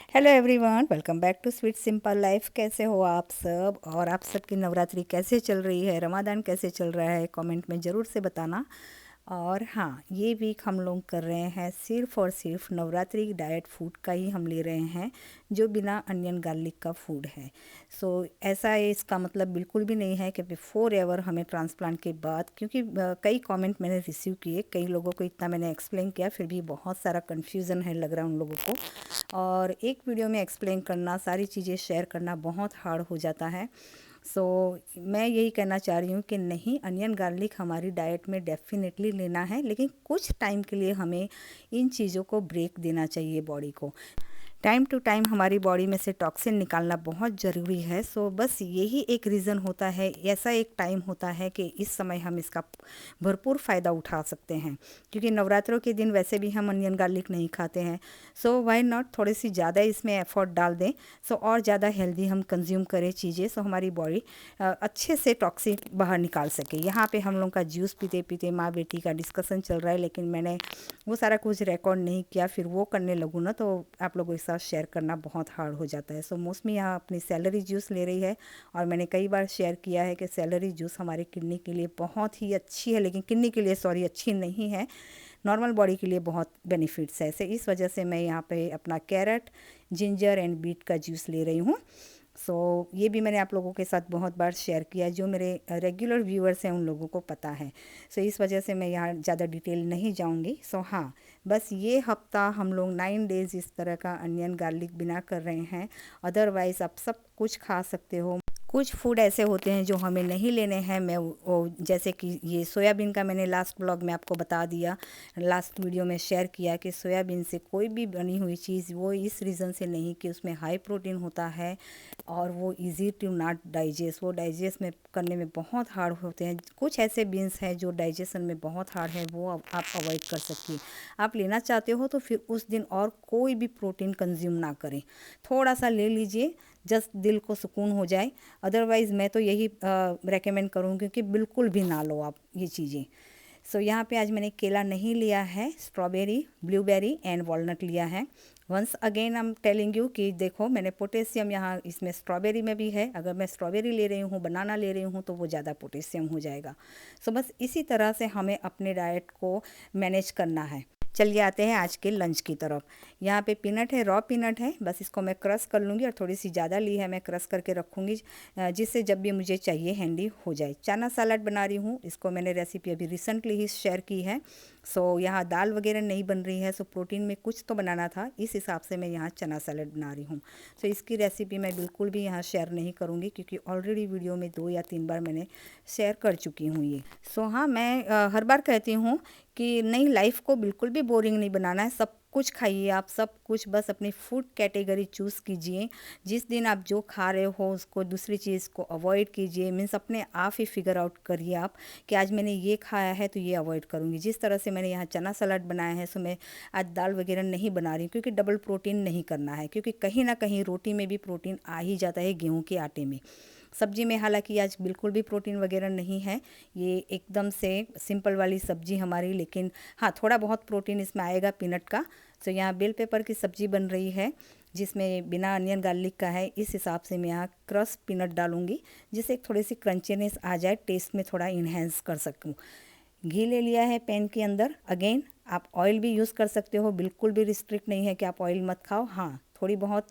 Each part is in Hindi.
Hello everyone, welcome back to sweet simple life. कैसे हो आप सब? और आप सबकी नवरात्रि कैसे चल रही है, रमादान कैसे चल रहा है, कमेंट में ज़रूर से बताना। और हाँ, ये वीक हम लोग कर रहे हैं सिर्फ़ और सिर्फ नवरात्रि डाइट फूड का ही हम ले रहे हैं, जो बिना अनियन गार्लिक का फूड है। सो ऐसा है, इसका मतलब बिल्कुल भी नहीं है कि बिफोर एवर हमें ट्रांसप्लांट के बाद, क्योंकि कई कमेंट मैंने रिसीव किए, कई लोगों को इतना मैंने एक्सप्लेन किया, फिर भी बहुत सारा कन्फ्यूज़न है लग रहा है उन लोगों को। और एक वीडियो में एक्सप्लेन करना, सारी चीज़ें शेयर करना बहुत हार्ड हो जाता है। सो मैं यही कहना चाह रही हूँ कि नहीं, अनियन गार्लिक हमारी डाइट में डेफ़िनेटली लेना है, लेकिन कुछ टाइम के लिए हमें इन चीज़ों को ब्रेक देना चाहिए बॉडी को। टाइम टू टाइम हमारी बॉडी में से टॉक्सिन निकालना बहुत ज़रूरी है। सो बस यही एक रीज़न होता है, ऐसा एक टाइम होता है कि इस समय हम इसका भरपूर फ़ायदा उठा सकते हैं, क्योंकि नवरात्रों के दिन वैसे भी हम अनियन गार्लिक नहीं खाते हैं। सो व्हाई नॉट थोड़ी सी ज़्यादा इसमें एफर्ट डाल दें, सो और ज़्यादा हेल्दी हम कंज्यूम करें चीज़ें, सो हमारी बॉडी अच्छे से टॉक्सिन बाहर निकाल सके। यहाँ पे हम लोग का जूस पीते पीते माँ बेटी का डिस्कशन चल रहा है, लेकिन मैंने वो सारा कुछ रिकॉर्ड नहीं किया। फिर वो करने लगूँ ना तो आप लोगों के साथ शेयर करना बहुत हार्ड हो जाता है। सो मौसमी यहाँ अपनी सेलरी जूस ले रही है, और मैंने कई बार शेयर किया है कि सेलरी जूस हमारे किडनी के लिए बहुत ही अच्छी है, लेकिन किडनी के लिए सॉरी अच्छी नहीं है, नॉर्मल बॉडी के लिए बहुत बेनिफिट्स है। ऐसे इस वजह से मैं यहाँ पे अपना कैरेट, जिंजर एंड बीट का जूस ले रही हूँ। सो ये भी मैंने आप लोगों के साथ बहुत बार शेयर किया, जो मेरे रेगुलर व्यूअर्स हैं उन लोगों को पता है। सो इस वजह से मैं यहाँ ज़्यादा डिटेल नहीं जाऊँगी। सो हाँ, बस ये हफ्ता हम लोग 9 डेज़ इस तरह का अनियन गार्लिक बिना कर रहे हैं। अदरवाइज़ आप सब कुछ खा सकते हो। कुछ फूड ऐसे होते हैं जो हमें नहीं लेने हैं। मैं वो जैसे कि ये सोयाबीन का मैंने लास्ट ब्लॉग में आपको बता दिया, लास्ट वीडियो में शेयर किया कि सोयाबीन से कोई भी बनी हुई चीज़ वो इस रीज़न से नहीं कि उसमें हाई प्रोटीन होता है, और वो इजी टू नॉट डाइजेस्ट, वो डाइजेस्ट में करने में बहुत हार्ड होते हैं। कुछ ऐसे बीन्स हैं जो डाइजेशन में बहुत हार्ड है, वो आप अवॉइड कर सकती हैं। आप लेना चाहते हो तो फिर उस दिन और कोई भी प्रोटीन कंज्यूम ना करें, थोड़ा सा ले लीजिए, जस्ट दिल को सुकून हो जाए। अदरवाइज़ मैं तो यही रेकमेंड करूँगी कि बिल्कुल भी ना लो आप ये चीज़ें। सो यहाँ पे आज मैंने केला नहीं लिया है, स्ट्रॉबेरी, ब्लूबेरी एंड वॉलनट लिया है। Once again I am telling you कि देखो, मैंने पोटेशियम यहाँ इसमें स्ट्रॉबेरी में भी है। अगर मैं स्ट्रॉबेरी ले रही हूँ, बनाना ले रही हूँ, तो वो ज़्यादा पोटेशियम हो जाएगा। सो बस इसी तरह से हमें अपने डाइट को मैनेज करना है। चलिए आते हैं आज के लंच की तरफ। यहाँ पे पीनट है, रॉ पीनट है, बस इसको मैं क्रश कर लूँगी, और थोड़ी सी ज़्यादा ली है, मैं क्रश करके रखूँगी जिससे जब भी मुझे चाहिए हैंडी हो जाए। चना सलाद बना रही हूँ, इसको मैंने रेसिपी अभी रिसेंटली ही शेयर की है। सो यहाँ दाल वगैरह नहीं बन रही है, सो प्रोटीन में कुछ तो बनाना था, इस हिसाब से मैं यहाँ चना सलाद बना रही हूँ। सो इसकी रेसिपी मैं बिल्कुल भी यहाँ शेयर नहीं करूँगी, क्योंकि ऑलरेडी वीडियो में 2 या 3 बार मैंने शेयर कर चुकी हूँ ये। सो हाँ, मैं हर बार कहती हूँ कि नहीं, लाइफ को बिल्कुल भी बोरिंग नहीं बनाना है, सब कुछ खाइए आप, सब कुछ, बस अपनी फूड कैटेगरी चूज़ कीजिए। जिस दिन आप जो खा रहे हो उसको, दूसरी चीज़ को अवॉइड कीजिए। मीन्स अपने आप ही फिगर आउट करिए आप कि आज मैंने ये खाया है तो ये अवॉइड करूँगी। जिस तरह से मैंने यहाँ चना सलाद बनाया है, सो मैं आज दाल वगैरह नहीं बना रही हूँ, क्योंकि डबल प्रोटीन नहीं करना है, क्योंकि कहीं ना कहीं रोटी में भी प्रोटीन आ ही जाता है, गेहूँ के आटे में। सब्जी में हालांकि आज बिल्कुल भी प्रोटीन वगैरह नहीं है, ये एकदम से सिंपल वाली सब्जी हमारी, लेकिन हाँ, थोड़ा बहुत प्रोटीन इसमें आएगा पीनट का। तो यहाँ बेल पेपर की सब्ज़ी बन रही है, जिसमें बिना अनियन गार्लिक का है। इस हिसाब से मैं यहाँ क्रश पीनट डालूँगी, जिससे एक थोड़ी सी क्रंचीनेस आ जाए, टेस्ट में थोड़ा इन्हेंस कर सकूँ। घी ले लिया है पैन के अंदर। अगेन आप ऑयल भी यूज़ कर सकते हो, बिल्कुल भी रिस्ट्रिक्ट नहीं है कि आप ऑयल मत खाओ। हाँ, थोड़ी बहुत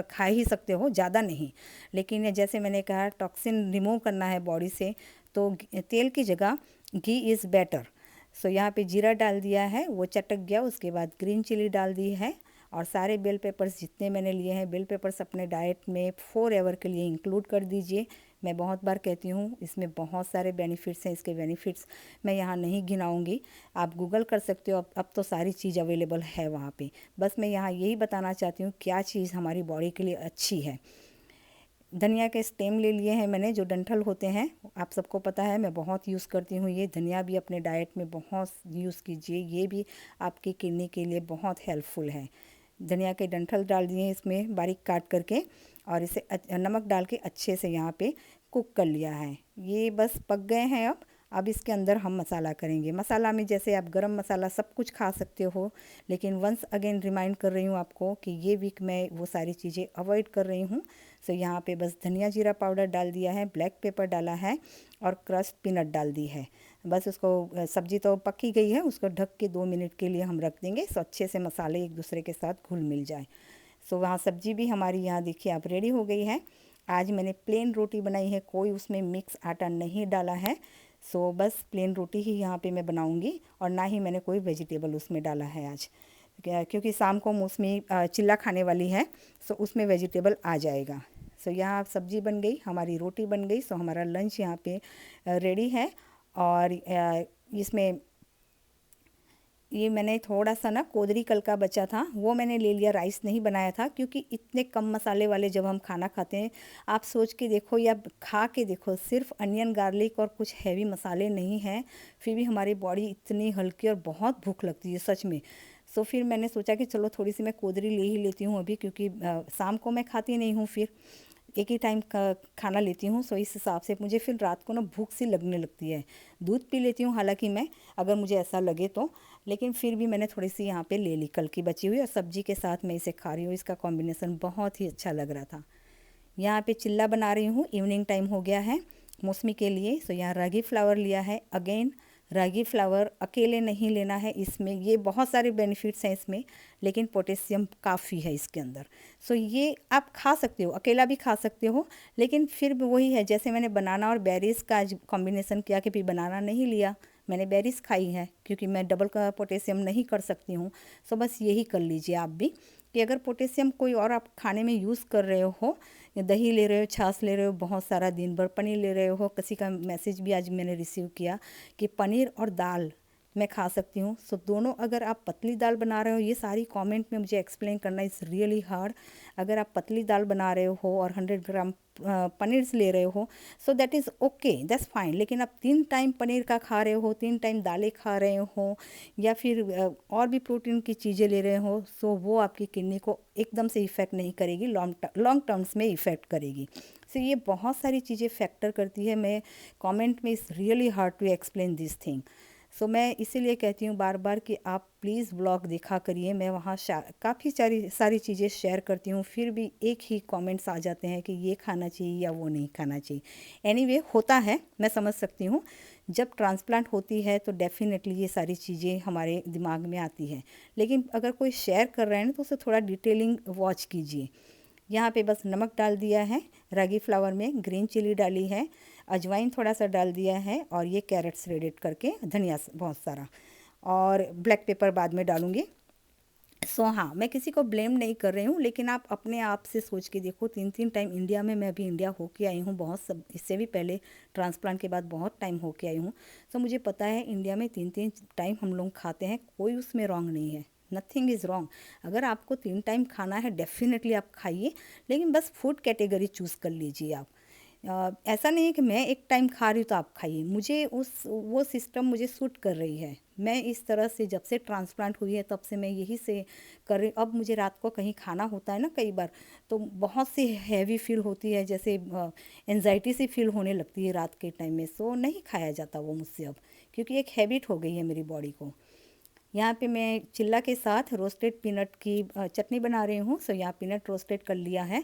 खा ही सकते हो, ज़्यादा नहीं। लेकिन जैसे मैंने कहा, टॉक्सिन रिमूव करना है बॉडी से, तो तेल की जगह घी इज़ बेटर। सो यहाँ पे जीरा डाल दिया है, वो चटक गया, उसके बाद ग्रीन चिली डाल दी है। और सारे बेल पेपर्स जितने मैंने लिए हैं, बेल पेपर्स अपने डाइट में फॉर एवर के लिए इंक्लूड कर दीजिए। मैं बहुत बार कहती हूँ, इसमें बहुत सारे बेनिफिट्स हैं। इसके बेनिफिट्स मैं यहाँ नहीं गिनाऊंगी, आप गूगल कर सकते हो, अब तो सारी चीज़ अवेलेबल है वहाँ पे। बस मैं यहाँ यही बताना चाहती हूँ क्या चीज़ हमारी बॉडी के लिए अच्छी है। धनिया के स्टेम ले लिए हैं मैंने, जो डंठल होते हैं, आप सबको पता है, मैं बहुत यूज़ करती हूँ ये। धनिया भी अपने डाइट में बहुत यूज़ कीजिए, ये भी आपकी किडनी के लिए बहुत हेल्पफुल है। धनिया के डंठल डाल दिए इसमें बारीक काट करके, और इसे नमक डाल के अच्छे से यहाँ पे कुक कर लिया है। ये बस पक गए हैं। अब अब इसके अंदर हम मसाला करेंगे। मसाला में जैसे आप गरम मसाला सब कुछ खा सकते हो, लेकिन वंस अगेन रिमाइंड कर रही हूँ आपको कि ये वीक मैं वो सारी चीज़ें अवॉइड कर रही हूँ। सो यहाँ पे बस धनिया जीरा पाउडर डाल दिया है, ब्लैक पेपर डाला है और क्रश्ड पीनट डाल दी है। बस उसको, सब्जी तो पकी गई है, उसको ढक के 2 मिनट के लिए हम रख देंगे, सो अच्छे से मसाले एक दूसरे के साथ घुल मिल जाए। सो वहाँ सब्जी भी हमारी यहाँ देखिए आप रेडी हो गई है। आज मैंने प्लेन रोटी बनाई है, कोई उसमें मिक्स आटा नहीं डाला है। सो बस प्लेन रोटी ही यहाँ पे मैं बनाऊँगी और ना ही मैंने कोई वेजिटेबल उसमें डाला है आज, क्योंकि शाम को मौसमी चिल्ला खाने वाली है, सो उसमें वेजिटेबल आ जाएगा। सो यहाँ सब्जी बन गई, हमारी रोटी बन गई, सो हमारा लंच यहाँ पे रेडी है। और इसमें ये मैंने थोड़ा सा ना कोदरी कल का बचा था वो मैंने ले लिया, राइस नहीं बनाया था, क्योंकि इतने कम मसाले वाले जब हम खाना खाते हैं, आप सोच के देखो या खा के देखो, सिर्फ अनियन गार्लिक और कुछ हैवी मसाले नहीं हैं, फिर भी हमारी बॉडी इतनी हल्की और बहुत भूख लगती है सच में। सो फिर मैंने सोचा कि चलो थोड़ी सी मैं कोदरी ले ही लेती हूँ अभी, क्योंकि शाम को मैं खाती नहीं हूँ, फिर एक ही टाइम का खाना लेती हूँ। सो इस हिसाब से मुझे फिर रात को ना भूख सी लगने लगती है। दूध पी लेती हूँ हालांकि मैं, अगर मुझे ऐसा लगे तो, लेकिन फिर भी मैंने थोड़ी सी यहाँ पे ले ली कल की बची हुई, और सब्जी के साथ मैं इसे खा रही हूँ। इसका कॉम्बिनेशन बहुत ही अच्छा लग रहा था। यहाँ पे चिल्ला बना रही हूँ, इवनिंग टाइम हो गया है मौसमी के लिए। सो यहाँ रागी फ्लावर लिया है। अगेन रागी फ्लावर अकेले नहीं लेना है, इसमें ये बहुत सारे बेनिफिट्स हैं इसमें, लेकिन पोटेशियम काफ़ी है इसके अंदर। सो ये आप खा सकते हो, अकेला भी खा सकते हो, लेकिन फिर भी वही है, जैसे मैंने बनाना और बेरीज़ का आज कॉम्बिनेशन किया कि फिर बनाना नहीं लिया, मैंने बेरीज़ खाई है, क्योंकि मैं डबल का पोटेशियम नहीं कर सकती हूँ। सो बस यही कर लीजिए आप भी, कि अगर पोटेशियम कोई और आप खाने में यूज़ कर रहे हो, दही ले रहे हो, छाछ ले रहे हो, बहुत सारा दिन भर पनीर ले रहे हो, किसी का मैसेज भी आज मैंने रिसीव किया कि पनीर और दाल मैं खा सकती हूँ। सो दोनों, अगर आप पतली दाल बना रहे हो, ये सारी कमेंट में मुझे एक्सप्लेन करना इज़ रियली हार्ड। अगर आप पतली दाल बना रहे हो और 100 ग्राम पनीर ले रहे हो, so that is okay, that's fine. लेकिन आप 3 टाइम पनीर का खा रहे हो, 3 टाइम दालें खा रहे हो, या फिर और भी प्रोटीन की चीज़ें ले रहे हो, सो वो आपकी किडनी को एकदम से इफ़ेक्ट नहीं करेगी, लॉन्ग टर्म्स में इफ़ेक्ट करेगी। सो ये बहुत सारी चीज़ें फैक्टर करती है। मैं कमेंट में is really hard to explain this thing. So मैं इसीलिए कहती हूँ बार बार कि आप प्लीज़ ब्लॉग देखा करिए। मैं वहाँ काफ़ी सारी चीज़ें शेयर करती हूँ, फिर भी एक ही कमेंट्स आ जाते हैं कि ये खाना चाहिए या वो नहीं खाना चाहिए। एनीवे होता है, मैं समझ सकती हूँ, जब ट्रांसप्लांट होती है तो डेफ़िनेटली ये सारी चीज़ें हमारे दिमाग में आती है, लेकिन अगर कोई शेयर कर रहा है ना तो उसे थोड़ा डिटेलिंग वॉच कीजिए। यहाँ पे बस नमक डाल दिया है, रागी फ्लावर में ग्रीन चिली डाली है, अजवाइन थोड़ा सा डाल दिया है, और ये कैरेट्स रेडेड करके, धनिया बहुत सारा, और ब्लैक पेपर बाद में डालूँगी। सो हाँ, मैं किसी को ब्लेम नहीं कर रही हूँ, लेकिन आप अपने आप से सोच के देखो, 3 टाइम इंडिया में, मैं अभी इंडिया होके आई हूँ बहुत, सब इससे भी पहले ट्रांसप्लांट के बाद बहुत टाइम होके आई हूँ। सो मुझे पता है इंडिया में 3 टाइम हम लोग खाते हैं, कोई उसमें रॉन्ग नहीं है, नथिंग इज़ रॉन्ग। अगर आपको 3 टाइम खाना है डेफिनेटली आप खाइए, लेकिन बस फूड कैटेगरी चूज़ कर लीजिए आप। ऐसा नहीं है कि मैं एक टाइम खा रही हूँ तो आप खाइए, मुझे वो सिस्टम मुझे सूट कर रही है। मैं इस तरह से जब से ट्रांसप्लांट हुई है तब से मैं यही से कर रही। अब मुझे रात को कहीं खाना होता है ना कई बार, तो बहुत सी हैवी फील होती है, जैसे एनजाइटी सी फील होने लगती है रात के टाइम में, सो नहीं खाया जाता वो मुझसे अब, क्योंकि एक हैबिट हो गई है मेरी बॉडी को। यहाँ पे मैं चिल्ला के साथ रोस्टेड पीनट की चटनी बना रही हूँ। सो यहाँ पीनट रोस्टेड कर लिया है,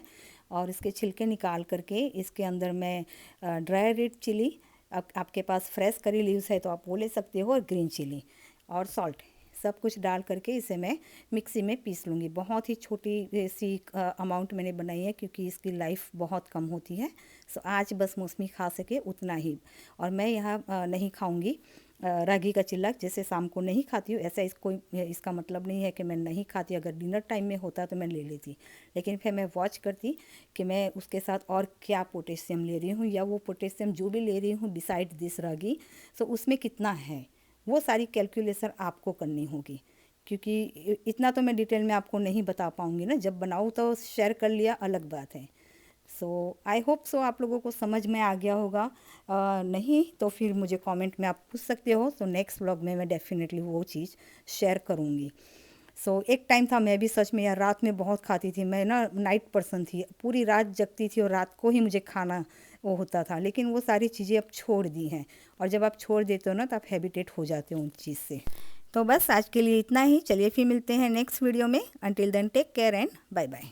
और इसके छिलके निकाल करके इसके अंदर मैं ड्राई रेड चिली, आपके पास फ्रेश करी लीव्स है तो आप वो ले सकते हो, और ग्रीन चिली और सॉल्ट, सब कुछ डाल करके इसे मैं मिक्सी में पीस लूँगी। बहुत ही छोटी सी अमाउंट मैंने बनाई है, क्योंकि इसकी लाइफ बहुत कम होती है। सो आज बस मौसमी खा सके उतना ही, और मैं यहाँ नहीं खाऊँगी रागी का चिल्ला, जैसे शाम को नहीं खाती हूँ, ऐसा इसका मतलब नहीं है कि मैं नहीं खाती। अगर डिनर टाइम में होता तो मैं ले लेती, लेकिन फिर मैं वॉच करती कि मैं उसके साथ और क्या पोटेशियम ले रही हूँ, या वो पोटेशियम जो भी ले रही हूँ बिसाइड दिस रागी, सो उसमें कितना है, वो सारी कैलकुलेशन आपको करनी होगी, क्योंकि इतना तो मैं डिटेल में आपको नहीं बता पाऊँगी ना, जब बनाऊँ तो शेयर कर लिया, अलग बात है। सो आई होप सो आप लोगों को समझ में आ गया होगा। नहीं तो फिर मुझे कमेंट में आप पूछ सकते हो, तो नेक्स्ट व्लॉग में मैं डेफिनेटली वो चीज़ शेयर करूँगी। सो एक टाइम था मैं भी सच में यार रात में बहुत खाती थी, मैं ना नाइट पर्सन थी, पूरी रात जगती थी और रात को ही मुझे खाना वो होता था, लेकिन वो सारी चीज़ें अब छोड़ दी हैं। और जब आप छोड़ देते हो ना तो आप हैबिटेट हो जाते हो उन चीज़ से। तो बस आज के लिए इतना ही। चलिए फिर मिलते हैं नेक्स्ट वीडियो में। Until then take care and bye bye.